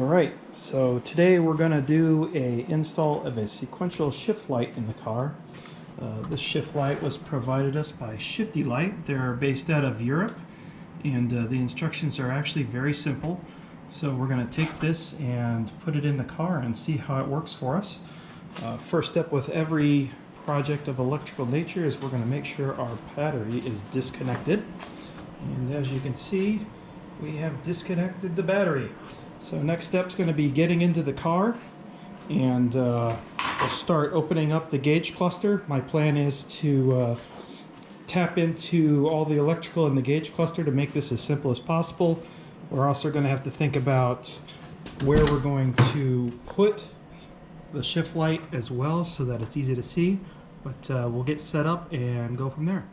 Alright, so today we're going to do a install of a sequential shift light in the car. This shift light was provided us by Shifty Light. They're based out of Europe, and the instructions are actually very simple. So we're going to take this and put it in the car and see how it works for us. First step with every project of electrical nature is we're going to make sure our battery is disconnected. And as you can see, we have disconnected the battery. So next step is going to be getting into the car, and we'll start opening up the gauge cluster. My plan is to tap into all the electrical in the gauge cluster to make this as simple as possible. We're also going to have to think about where we're going to put the shift light as well so that it's easy to see, but we'll get set up and go from there.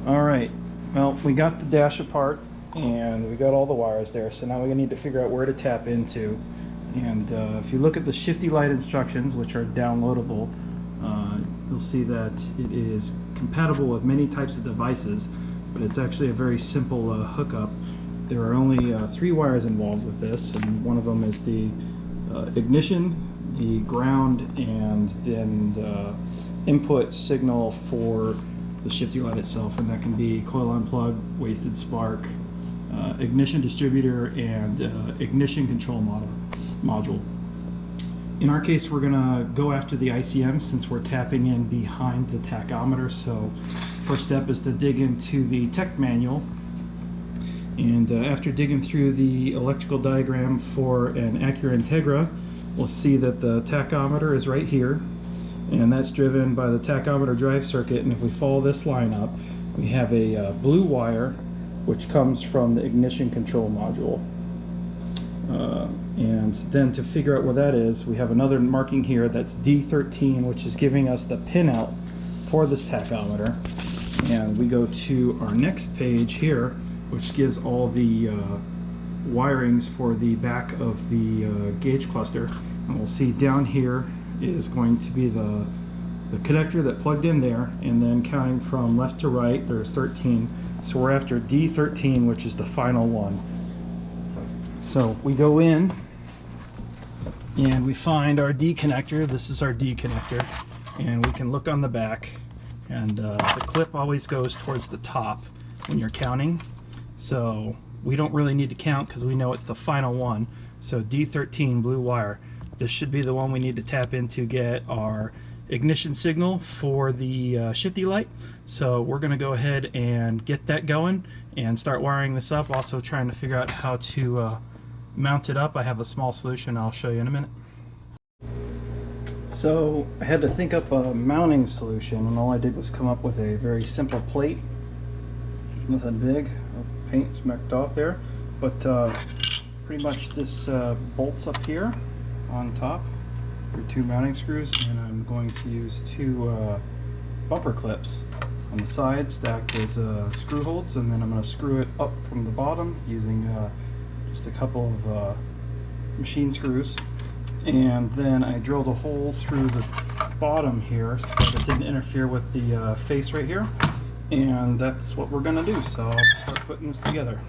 Alright, well, we got the dash apart and we got all the wires there, so now we need to figure out where to tap into. And if you look at the Shifty Light instructions, which are downloadable, you'll see that it is compatible with many types of devices, but it's actually a very simple hookup. There are only 3 wires involved with this, and one of them is the ignition, the ground, and then the input signal for the Shifty Light itself, and that can be coil unplug, wasted spark, ignition distributor, and ignition control module. In our case, we're gonna go after the ICM since we're tapping in behind the tachometer. So first step is to dig into the tech manual, and after digging through the electrical diagram for an Acura Integra, we'll see that the tachometer is right here, and that's driven by the tachometer drive circuit. And if we follow this line up, we have a blue wire which comes from the ignition control module. And then to figure out where that is, we have another marking here that's D13, which is giving us the pinout for this tachometer. And we go to our next page here, which gives all the wirings for the back of the gauge cluster. And we'll see down here is going to be the connector that plugged in there, and then counting from left to right, there's 13. So we're after D13, which is the final one. So we go in and we find our D connector. This is our D connector, and we can look on the back, and the clip always goes towards the top when you're counting, so we don't really need to count because we know it's the final one. So D13 blue wire, this should be the one we need to tap in to get our ignition signal for the shifty light. So we're going to go ahead and get that going and start wiring this up, also trying to figure out how to mount it up. I have a small solution I'll show you in a minute. So I had to think up a mounting solution, and all I did was come up with a very simple plate. Nothing big. Paint's marked off there, but pretty much this bolts up here on top through 2 mounting screws, and I'm going to use 2 bumper clips on the sides to act as screw holes, and then I'm going to screw it up from the bottom using just a couple of machine screws. And then I drilled a hole through the bottom here so that it didn't interfere with the face right here. And that's what we're going to do, so I'll start putting this together.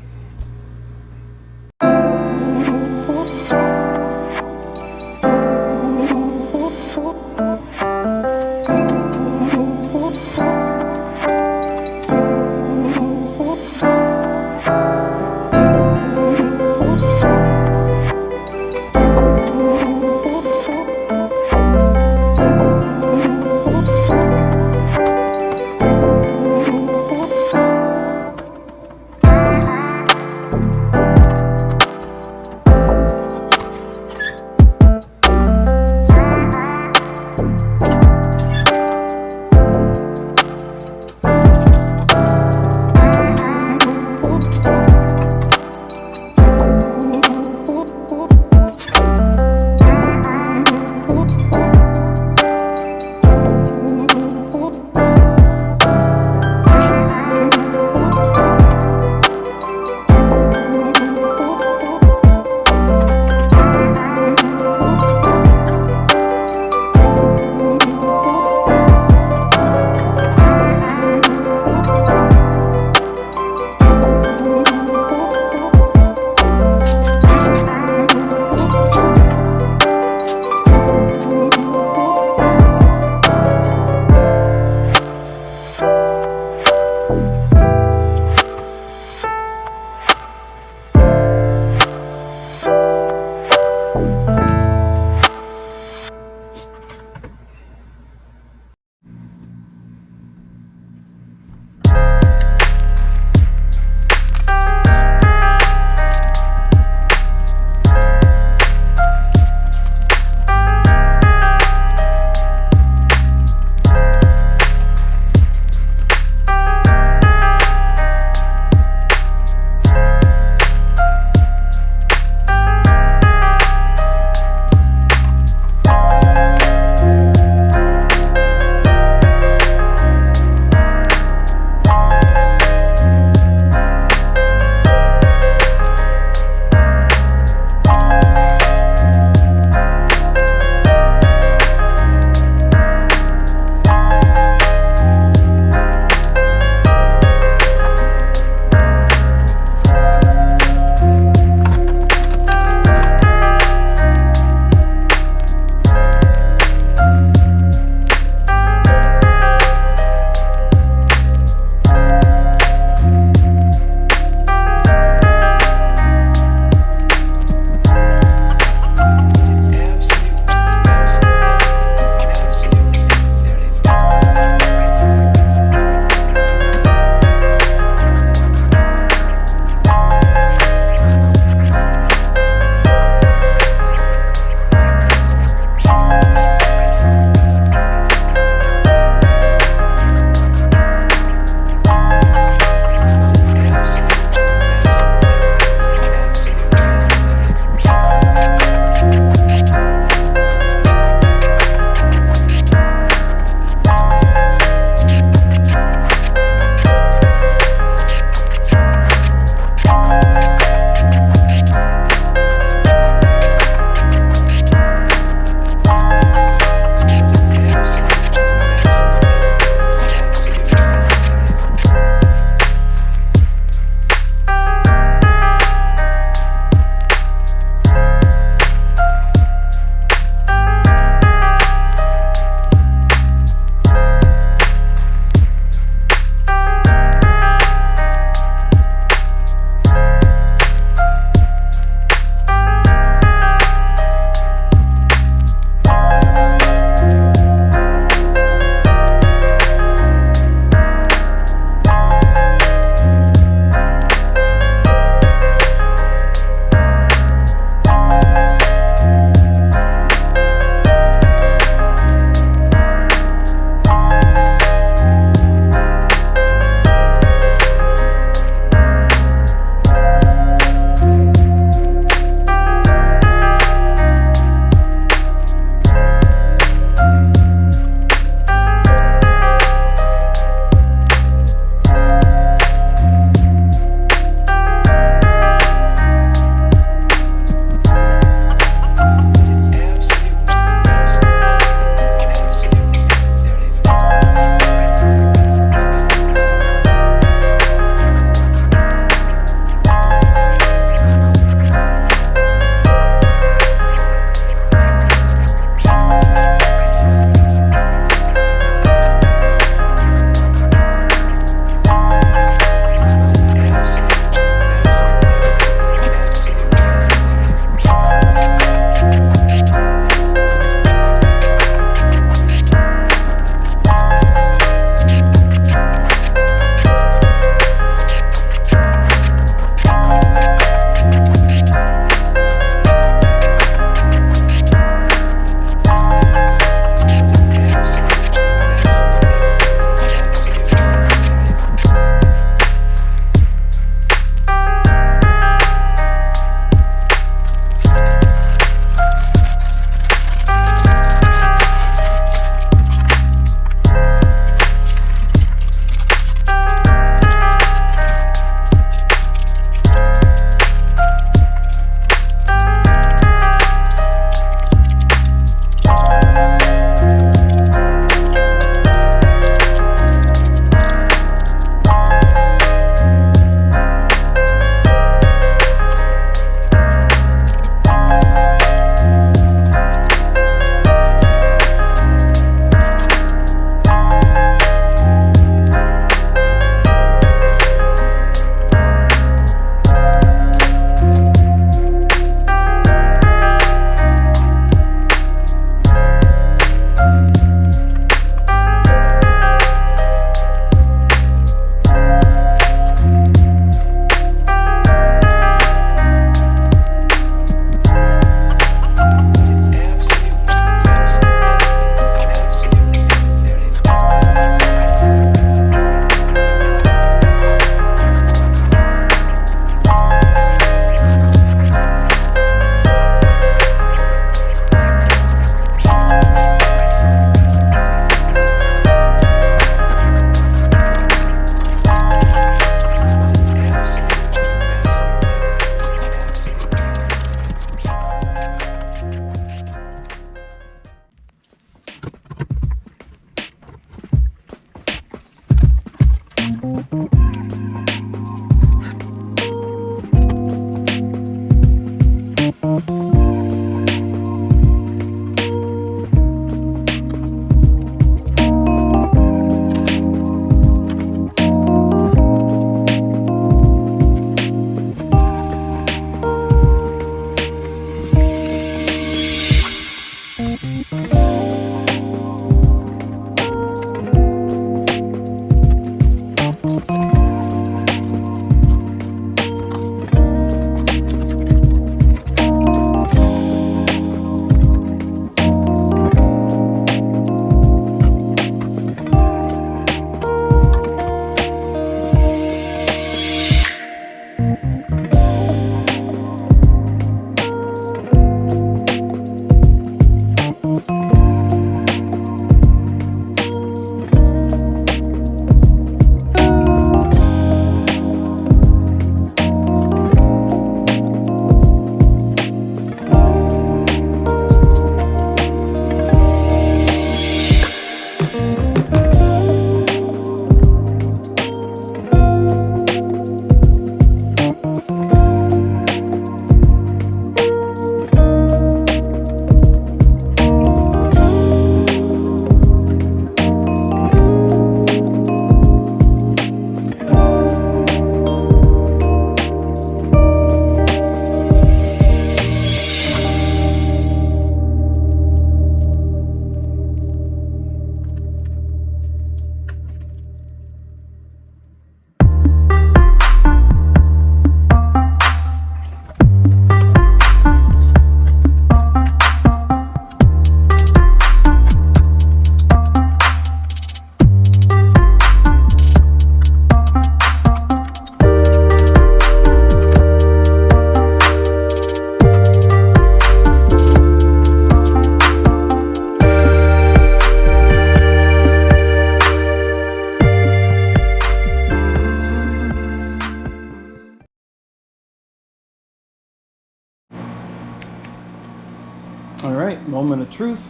All right, moment of truth.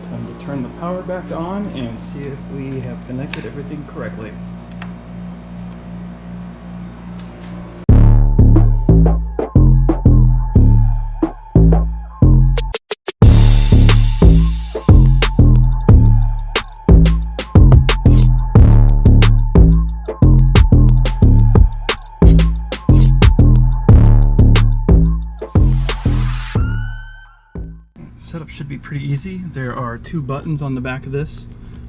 Time to turn the power back on and see if we have connected everything correctly. Setup should be pretty easy. There are 2 buttons on the back of this.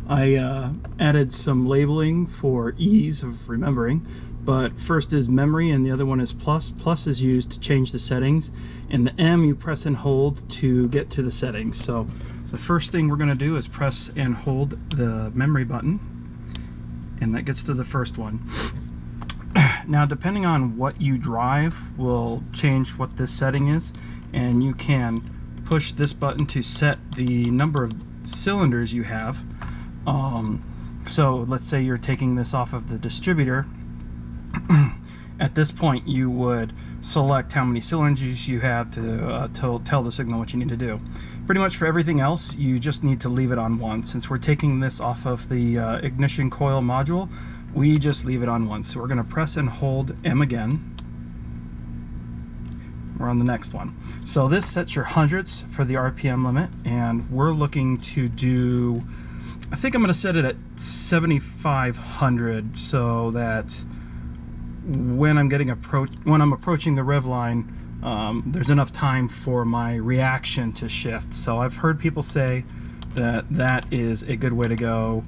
I added some labeling for ease of remembering, but first is memory and the other one is plus. Plus is used to change the settings, and the M you press and hold to get to the settings. So the first thing we're going to do is press and hold the memory button, and that gets to the first one. Now, depending on what you drive will change what this setting is, and you can push this button to set the number of cylinders you have. So let's say you're taking this off of the distributor. At this point you would select how many cylinders you have to tell the signal what you need to do. Pretty much for everything else you just need to leave it on 1. Since we're taking this off of the ignition coil module, we just leave it on 1. So we're going to press and hold M again. We're on the next one. So this sets your hundredths for the RPM limit, and we're looking to do, I think I'm going to set it at 7,500 so that when I'm approaching the rev line, there's enough time for my reaction to shift. So I've heard people say that that is a good way to go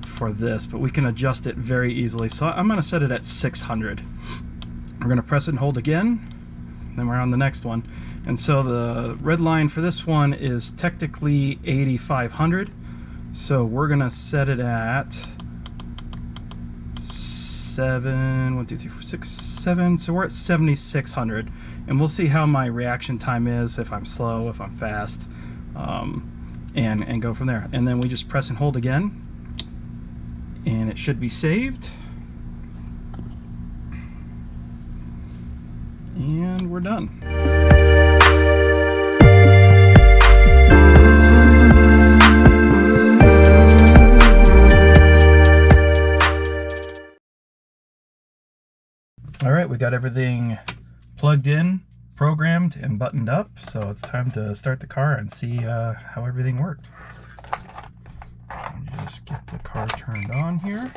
for this, but we can adjust it very easily. So I'm going to set it at 600. We're going to press and hold again, then we're on the next one. And so the red line for this one is technically 8,500. So we're going to set it at 7, 1, 2, 3, 4, 6, 7. So we're at 7,600. And we'll see how my reaction time is, if I'm slow, if I'm fast, and go from there. And then we just press and hold again, and it should be saved. And we're done. All right, we got everything plugged in, programmed, and buttoned up, so it's time to start the car and see how everything worked. Just get the car turned on here.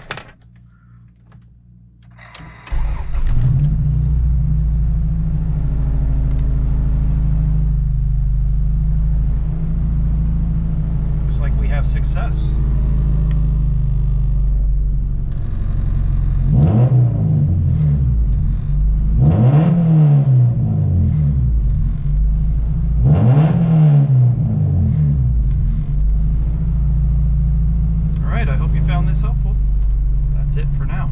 Looks like we have success. All right, I hope you found this helpful. That's it for now.